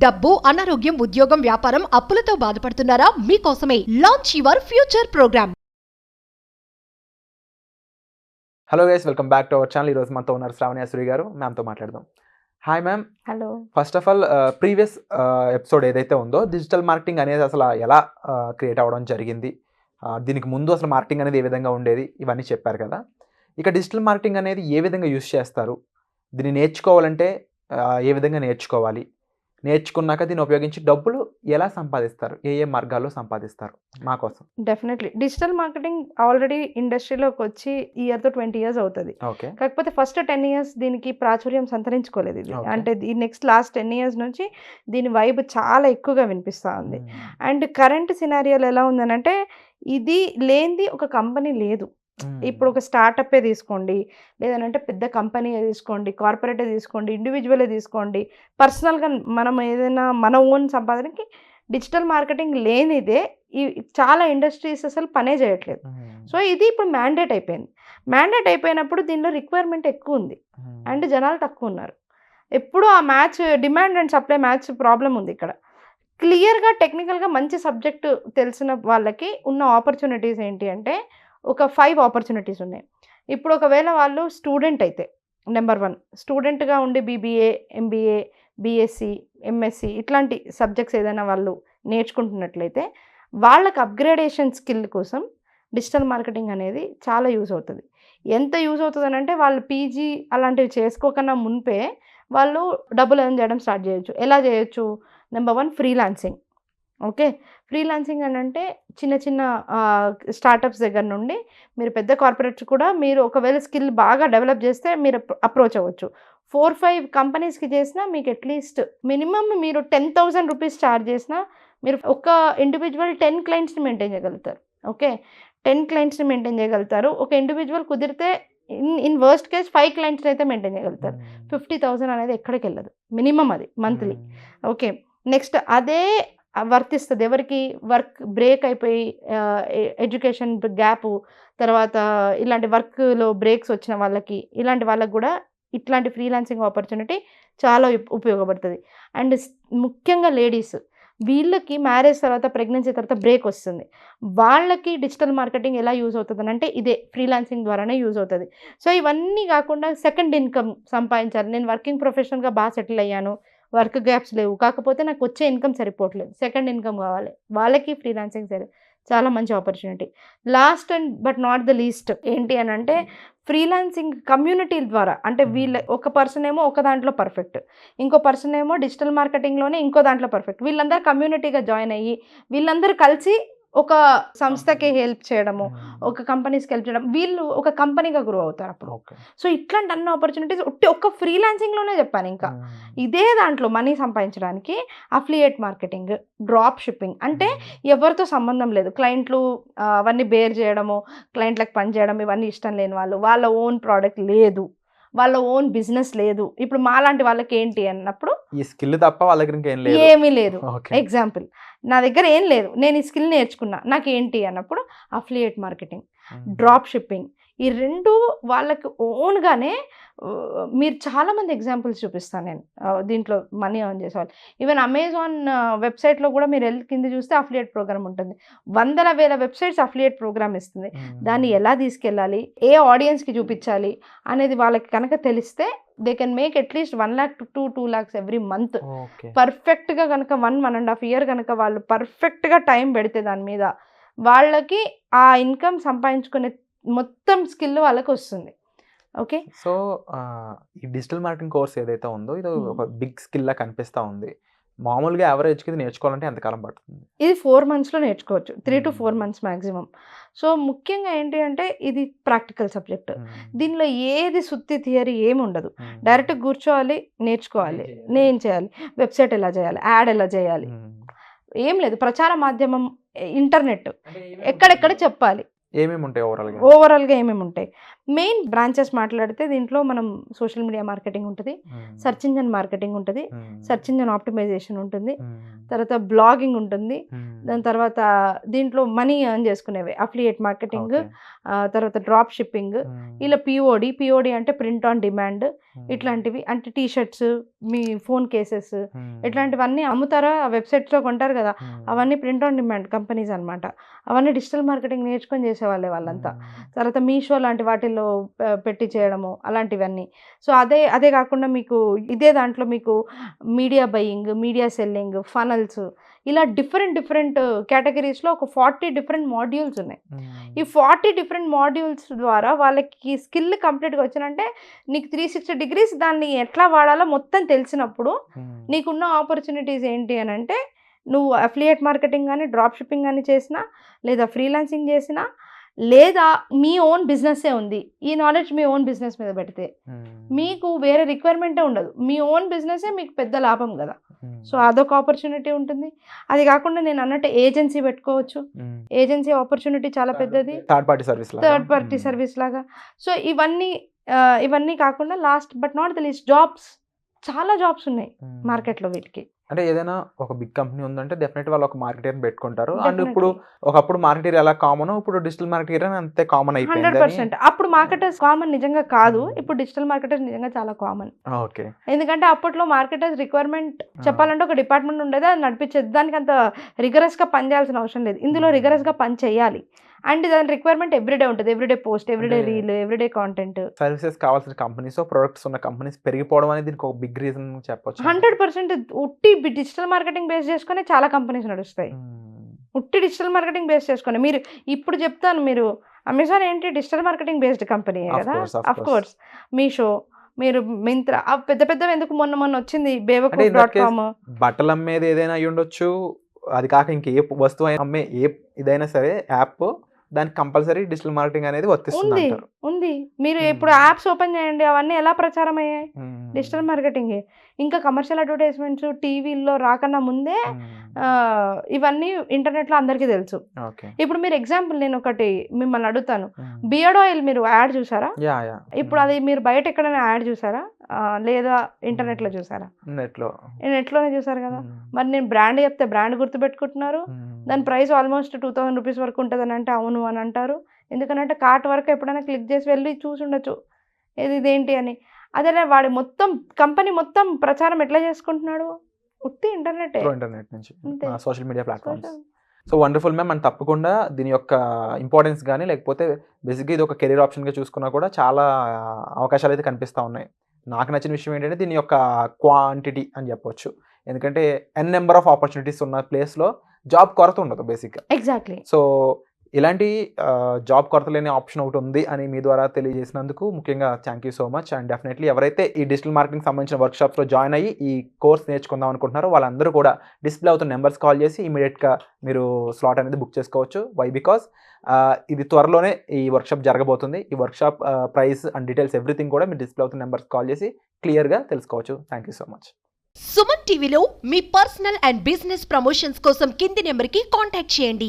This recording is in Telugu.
డబ్బు, అనారోగ్యం, ఉద్యోగం, వ్యాపారం, అప్పులతో బాధపడుతున్నారా? మీకోసమే launch your future program. Hello guys, welcome back to our channel. ఈరోజు మనతో ఉన్నారు శ్రావణ్యాశ్రీ గారు. మ్యామ్తో మాట్లాడదాం. Hi ma'am. Hello. First of all, previous episode ఏదైతే ఉందో డిజిటల్ మార్కెటింగ్ అనేది అసలు ఎలా క్రియేట్ అవ్వడం జరిగింది, దీనికి ముందు అసలు మార్కెటింగ్ అనేది ఏ విధంగా ఉండేది, ఇవన్నీ చెప్పారు కదా. ఇక డిజిటల్ మార్కెటింగ్ అనేది ఏ విధంగా యూస్ చేస్తారు, దీన్ని నేర్చుకోవాలంటే ఏ విధంగా నేర్చుకోవాలి, నేర్చుకున్నాక దీన్ని ఉపయోగించి డబ్బులు ఎలా సంపాదిస్తారు, ఏ ఏ మార్గాల్లో సంపాదిస్తారు మా కోసం? డెఫినెట్లీ డిజిటల్ మార్కెటింగ్ ఆల్రెడీ ఇండస్ట్రీలోకి వచ్చి ఇయర్తో 20 years అవుతుంది. ఓకే. కాకపోతే ఫస్ట్ 10 years దీనికి ప్రాచుర్యం సంతరించుకోలేదు ఇది. అంటే ఈ లాస్ట్ 10 years నుంచి దీని వైబ్ చాలా ఎక్కువగా వినిపిస్తూ ఉంది. అండ్ కరెంట్ సినారియోలో ఎలా ఉందనంటే ఇది లేనిది ఒక కంపెనీ లేదు. ఇప్పుడు ఒక స్టార్టప్పే తీసుకోండి, లేదంటే పెద్ద కంపెనీ తీసుకోండి, కార్పొరేటే తీసుకోండి, ఇండివిజువలే తీసుకోండి, పర్సనల్గా మనం ఏదైనా మన ఓన్ సంపాదనకి డిజిటల్ మార్కెటింగ్ లేనిదే ఈ చాలా ఇండస్ట్రీస్ అసలు పనే చేయట్లేదు. సో ఇది ఇప్పుడు మ్యాండేట్ అయిపోయింది. మ్యాండేట్ అయిపోయినప్పుడు దీనిలో రిక్వైర్మెంట్ ఎక్కువ ఉంది అండ్ జనాలు తక్కువ ఉన్నారు. ఎప్పుడు ఆ match, demand and supply match problem ఉంది ఇక్కడ. క్లియర్గా టెక్నికల్గా మంచి సబ్జెక్టు తెలిసిన వాళ్ళకి ఉన్న ఆపర్చునిటీస్ ఏంటి అంటే ఒక 5 ఆపర్చునిటీస్ ఉన్నాయి. ఇప్పుడు ఒకవేళ వాళ్ళు స్టూడెంట్ అయితే, నెంబర్ 1 స్టూడెంట్గా ఉండి బీబీఏ, ఎంబీఏ, బీఎస్సీ, ఎంఎస్సీ ఇట్లాంటి సబ్జెక్ట్స్ ఏదైనా వాళ్ళు నేర్చుకుంటున్నట్లయితే వాళ్ళకి అప్గ్రేడేషన్ స్కిల్ కోసం డిజిటల్ మార్కెటింగ్ అనేది చాలా యూజ్ అవుతుంది. ఎంత యూజ్ అవుతుంది అంటే వాళ్ళు పీజీ అలాంటివి చేసుకోకన్నా మునిపే వాళ్ళు డబ్బులు ఎర్న్ చేయడం స్టార్ట్ చేయొచ్చు. ఎలా చేయొచ్చు? Number 1 freelancing. ఓకే. ఫ్రీలాన్సింగ్ అని అంటే చిన్న చిన్న స్టార్టప్స్ దగ్గర నుండి మీరు పెద్ద కార్పొరేట్స్ కూడా మీరు ఒకవేళ స్కిల్ బాగా డెవలప్ చేస్తే మీరు అప్రోచ్ అవ్వచ్చు. 4-5 కంపెనీస్కి చేసినా మీకు అట్లీస్ట్ మినిమమ్ మీరు 10,000 రూపీస్ ఛార్జ్ చేసినా మీరు ఒక ఇండివిజువల్ 10 క్లయింట్స్ని మెయింటైన్ చేయగలుగుతారు. ఓకే. 10 క్లయింట్స్ని మెయింటైన్ చేయగలుగుతారు. ఒక ఇండివిజువల్ కుదిరితే ఇన్ వర్స్ట్ కేస్ 5 క్లయింట్స్ని అయితే మెయింటైన్ చేయగలుగుతారు. 50,000 అనేది ఎక్కడికి వెళ్ళదు, మినిమం అది మంత్లీ. ఓకే. నెక్స్ట్ అదే వర్తిస్తుంది ఎవరికి? వర్క్ బ్రేక్ అయిపోయి ఎడ్యుకేషన్ గ్యాపు, తర్వాత ఇలాంటి వర్క్లో బ్రేక్స్ వచ్చిన వాళ్ళకి, ఇలాంటి వాళ్ళకి కూడా ఇట్లాంటి ఫ్రీలాన్సింగ్ ఆపర్చునిటీ చాలా ఉపయోగపడుతుంది. అండ్ ముఖ్యంగా లేడీస్, వీళ్ళకి మ్యారేజ్ తర్వాత, ప్రెగ్నెన్సీ తర్వాత బ్రేక్ వస్తుంది. వాళ్ళకి డిజిటల్ మార్కెటింగ్ ఎలా యూజ్ అవుతుంది అంటే ఇదే ఫ్రీలాన్సింగ్ ద్వారానే యూజ్ అవుతుంది. సో ఇవన్నీ కాకుండా సెకండ్ ఇన్కమ్ సంపాదించాలి. నేను వర్కింగ్ ప్రొఫెషనల్గా బాగా సెటిల్ అయ్యాను, వర్క్ గ్యాప్స్ లేవు, కాకపోతే నాకు వచ్చే ఇన్కమ్ సరిపోవట్లేదు, సెకండ్ ఇన్కమ్ కావాలి, వాళ్ళకి ఫ్రీలాన్సింగ్ చాలా మంచి opportunity. Last and but not the least ఏంటి అని అంటే ఫ్రీలాన్సింగ్ కమ్యూనిటీల ద్వారా. అంటే వీళ్ళ ఒక పర్సన్ ఏమో ఒక దాంట్లో పర్ఫెక్ట్, ఇంకో పర్సన్ ఏమో డిజిటల్ మార్కెటింగ్లోనే ఇంకో దాంట్లో పర్ఫెక్ట్, వీళ్ళందరూ కమ్యూనిటీగా జాయిన్ అయ్యి వీళ్ళందరూ కలిసి ఒక సంస్థకి హెల్ప్ చేయడము, ఒక కంపెనీస్కి హెల్ప్ చేయడం, వీళ్ళు ఒక కంపెనీగా గ్రో అవుతారు అప్పుడు. సో ఇట్లాంటి అన్ని ఆపర్చునిటీస్ ఒక్క ఫ్రీలాన్సింగ్లోనే చెప్పాను. ఇంకా ఇదే దాంట్లో మనీ సంపాదించడానికి అఫిలియేట్ మార్కెటింగ్, డ్రాప్ షిప్పింగ్, అంటే ఎవరితో సంబంధం లేదు, క్లయింట్లు అవన్నీ బేర్ చేయడము, క్లయింట్లకు పని చేయడం ఇవన్నీ ఇష్టం లేని వాళ్ళు, వాళ్ళ ఓన్ ప్రోడక్ట్ లేదు, వాళ్ళ ఓన్ బిజినెస్ లేదు. ఇప్పుడు మాలాంటి వాళ్ళకి ఏంటి అన్నప్పుడు ఈ స్కిల్ తప్ప వాళ్ళ దగ్గర ఏమీ లేదు. ఎగ్జాంపుల్, నా దగ్గర ఏం లేదు, నేను ఈ స్కిల్ నేర్చుకున్నా, నాకేంటి అన్నప్పుడు అఫిలియేట్ మార్కెటింగ్, డ్రాప్ షిప్పింగ్, ఈ రెండు వాళ్ళకి ఓన్గానే. మీరు చాలామంది ఎగ్జాంపుల్స్ చూపిస్తాను నేను దీంట్లో మనీ ఎర్న్ చేసేవాళ్ళు. ఈవెన్ అమెజాన్ వెబ్సైట్లో కూడా మీరు కింద చూస్తే అఫిలియేట్ ప్రోగ్రామ్ ఉంటుంది. 100,000 వెబ్సైట్స్ అఫిలియేట్ ప్రోగ్రామ్ ఇస్తుంది. దాన్ని ఎలా తీసుకెళ్ళాలి, ఏ ఆడియన్స్కి చూపించాలి అనేది వాళ్ళకి కనుక తెలిస్తే they can make at least 1 lakh to 2 lakhs every month. పర్ఫెక్ట్గా కనుక 1.5 year కనుక వాళ్ళు పర్ఫెక్ట్గా టైం పెడితే దాని మీద, వాళ్ళకి ఆ ఇన్కమ్ సంపాదించుకునే మొత్తం స్కిల్ వాళ్ళకి వస్తుంది. ఓకే. సో ఈ డిజిటల్ మార్కెటింగ్ కోర్స్ ఏదైతే ఉందో ఇది ఒక బిగ్ స్కిల్ లా కనిపిస్తూ ఉంది. మామూలుగా యావరేజ్కి ఇది నేర్చుకోవాలంటే ఎంతకాలం పడుతుంది? ఇది 4 monthsలో నేర్చుకోవచ్చు, 3 to 4 months మ్యాక్సిమం. సో ముఖ్యంగా ఏంటి అంటే ఇది ప్రాక్టికల్ సబ్జెక్ట్. దీనిలో ఏది సుత్తి థియరీ ఏమి ఉండదు. డైరెక్ట్ కూర్చోవాలి, నేర్చుకోవాలి, నేను చేయాలి, వెబ్సైట్ ఎలా చేయాలి, యాడ్ ఎలా చేయాలి, ఏం లేదు, ప్రచార మాధ్యమం, ఇంటర్నెట్ ఎక్కడెక్కడ చెప్పాలి, ఏమేమి ఉంటాయి ఓవరాల్గా ఏమేమి ఉంటాయి. మెయిన్ బ్రాంచెస్ మాట్లాడితే దీంట్లో మనం సోషల్ మీడియా మార్కెటింగ్ ఉంటుంది, సెర్చ్ ఇంజన్ మార్కెటింగ్ ఉంటుంది, సెర్చ్ ఇంజన్ ఆప్టిమైజేషన్ ఉంటుంది, తర్వాత బ్లాగింగ్ ఉంటుంది, దాని తర్వాత దీంట్లో మనీ ఎర్న్ చేసుకునేవి అఫిలియేట్ మార్కెటింగ్, తర్వాత డ్రాప్ షిప్పింగ్, ఇలా పిఓడి అంటే ప్రింట్ ఆన్ డిమాండ్, ఇట్లాంటివి అంటే టీ షర్ట్స్, మీ ఫోన్ కేసెస్, ఇట్లాంటివన్నీ అమ్ముతారా వెబ్సైట్స్లో కొంటారు కదా, అవన్నీ ప్రింట్ ఆన్ డిమాండ్ కంపెనీస్ అనమాట. అవన్నీ డిజిటల్ మార్కెటింగ్ నేర్చుకొని చేసేవాళ్ళే వాళ్ళంతా. తర్వాత మీషో లాంటి వాటిల్లో పెట్టి చేయడము అలాంటివన్నీ. సో అదే కాకుండా మీకు ఇదే దాంట్లో మీకు media buying, media selling, funnels, ఇలా డిఫరెంట్ కేటగిరీస్లో ఒక 40 డిఫరెంట్ మాడ్యూల్స్ ఉన్నాయి. ఈ 40 డిఫరెంట్ మాడ్యూల్స్ ద్వారా వాళ్ళకి స్కిల్ కంప్లీట్గా వచ్చినంటే నీకు 360 డిగ్రీస్ దాన్ని ఎట్లా వాడాలో మొత్తం తెలిసినప్పుడు నీకున్న ఆపర్చునిటీస్ ఏంటి అని అంటే, నువ్వు అఫిలియేట్ మార్కెటింగ్ కానీ, డ్రాప్ షిప్పింగ్ కానీ చేసినా, లేదా ఫ్రీలాన్సింగ్ చేసినా, లేదా మీ ఓన్ బిజినెస్సే ఉంది, ఈ నాలెడ్జ్ మీ ఓన్ బిజినెస్ మీద పెడితే మీకు వేరే రిక్వైర్మెంటే ఉండదు, మీ ఓన్ బిజినెసే మీకు పెద్ద లాభం కదా. సో అదొక ఆపర్చునిటీ ఉంటుంది. అది కాకుండా నేను అన్నట్టు ఏజెన్సీ పెట్టుకోవచ్చు. ఏజెన్సీ ఆపర్చునిటీ చాలా పెద్దది, థర్డ్ పార్టీ సర్వీస్ లాగా. సో ఇవన్నీ కాకుండా last but not the least jobs, చాలా జాబ్స్ ఉన్నాయి మార్కెట్లో వీటికి. అంటే ఏదైనా ఒక బిగ్ కంపెనీ ఉందంటే డెఫినెట్ వాళ్ళు ఒక మార్కెటర్ పెట్టుకుంటారు. అండ్ ఇప్పుడు ఒకప్పుడు మార్కెటర్ ఎలా కామన్, ఇప్పుడు డిజిటల్ మార్కెటర్ అంతే కామన్ అయిపోయింది. 100%. అప్పుడు మార్కెటర్స్ కామన్ నిజంగా కాదు, ఇప్పుడు డిజిటల్ మార్కెటర్స్ నిజంగా చాలా కామన్. ఓకే. ఎందుకంటే అప్పట్లో మార్కెటర్స్ రిక్వైర్మెంట్ చెప్పాలంటే ఒక డిపార్ట్మెంట్ ఉండేది, అది నడిపించేది. దానికి అంత రిగరస్గా పని చేయాల్సిన అవసరం లేదు. ఇందులో రిగరస్గా పని చేయాలి. అండ్ దాని రిక్వైర్మెంట్ ఎవ్రీడే ఉంటుంది, everyday post, everyday reel, everyday content. Services కావాల్సిన కంపెనీస్, ప్రొడక్ట్స్ ఉన్న కంపెనీస్ పెరిగిపోవడం అనేది దీనికి ఒక బిగ్ రీజన్ చెప్పొచ్చు. 100% ఉట్టి డిజిటల్ మార్కెటింగ్ బేస్ చేసుకుని చాలా కంపెనీస్ నడుస్తాయి. ఉట్టి డిజిటల్ మార్కెటింగ్ బేస్ చేసుకుని మీరు ఇప్పుడు చెప్తాను, మీరు అమెజాన్ ఏంటి డిజిటల్ మార్కెటింగ్ బేస్డ్ కంపెనీ కదా, అఫ్ కోర్స్. మీషో, మీరు మింత్రా, పెద్ద ఎందుకు మొన్న వచ్చింది bewakuf.com. బట్టలు అమ్మేది ఏదైనా అయి ఉండొచ్చు, అది కాక ఇంక ఏ వస్తువు అమ్మే ఏ ఇదైనా సరే యాప్, దానికి కంపల్సరీ డిజిటల్ మార్కెటింగ్ అనేది వర్తిస్తుంది. మీరు ఇప్పుడు యాప్స్ ఓపెన్ చేయండి, అవన్నీ ఎలా ప్రచారం అయ్యాయి, డిజిటల్ మార్కెటింగ్. ఇంకా కమర్షియల్ అడ్వర్టైజ్మెంట్స్ టీవీల్లో రాకన్నా ముందే ఇవన్నీ ఇంటర్నెట్లో అందరికీ తెలుసు. ఇప్పుడు మీరు ఎగ్జాంపుల్ నేను ఒకటి మిమ్మల్ని అడుగుతాను, బియర్డ్ ఆయిల్ మీరు యాడ్ చూసారా? ఇప్పుడు అది మీరు బయట ఎక్కడైనా యాడ్ చూసారా, లేదా ఇంటర్నెట్లో చూసారా? నెట్లోనే చూసారు కదా. మరి నేను బ్రాండ్ చెప్తే బ్రాండ్ గుర్తుపెట్టుకుంటున్నారు, దాని ప్రైస్ ఆల్మోస్ట్ 2000 రూపీస్ వరకు ఉంటుంది అని అంటే అవును అని అంటారు. ఎందుకంటే కార్ట్ వరకు ఎప్పుడైనా క్లిక్ చేసి వెళ్ళి చూసి ఉండొచ్చు ఇదేంటి అని. అదే వాడి మొత్తం కంపెనీ మొత్తం ప్రచారం ఎట్లా చేసుకుంటున్నాడు, ఉత్తి ఇంటర్నెట్ నుంచి, social media platforms. So wonderful ma'am. And తప్పకుండా దీని యొక్క ఇంపార్టెన్స్ కానీ, లేకపోతే బేసిక్గా ఇది ఒక కెరీర్ ఆప్షన్గా చూసుకున్నా కూడా చాలా అవకాశాలు అయితే కనిపిస్తూ ఉన్నాయి. నాకు నచ్చిన విషయం ఏంటంటే దీని యొక్క క్వాంటిటీ అని చెప్పొచ్చు. ఎందుకంటే n నెంబర్ ఆఫ్ ఆపర్చునిటీస్ ఉన్న ప్లేస్లో జాబ్ కొరత ఉండదు బేసిక్గా. ఎగ్జాక్ట్లీ. సో ఇలాంటి జాబ్ కొరత లేని ఆప్షన్ ఒకటి ఉంది అని మీ ద్వారా తెలియజేసినందుకు ముఖ్యంగా thank you so much. And definitely ఎవరైతే ఈ డిజిటల్ మార్కెటింగ్ సంబంధించిన వర్క్షాప్స్లో జాయిన్ అయ్యి ఈ కోర్స్ నేర్చుకుందాం అనుకుంటున్నారో వాళ్ళందరూ కూడా డిస్ప్లే అవుతున్న నెంబర్స్ కాల్ చేసి ఇమీడియట్గా మీరు స్లాట్ అనేది బుక్ చేసుకోవచ్చు. వై బికాస్ ఇది త్వరలోనే ఈ వర్క్షాప్ జరగబోతుంది. ఈ workshop price and details everything కూడా మీరు డిస్ప్లే అవుతున్న నెంబర్స్ కాల్ చేసి క్లియర్గా తెలుసుకోవచ్చు. Thank you so much. Suman టీవీలో మీ పర్సనల్ అండ్ బిజినెస్ ప్రమోషన్స్ కోసం కింది నెంబర్కి కాంటాక్ట్ చేయండి.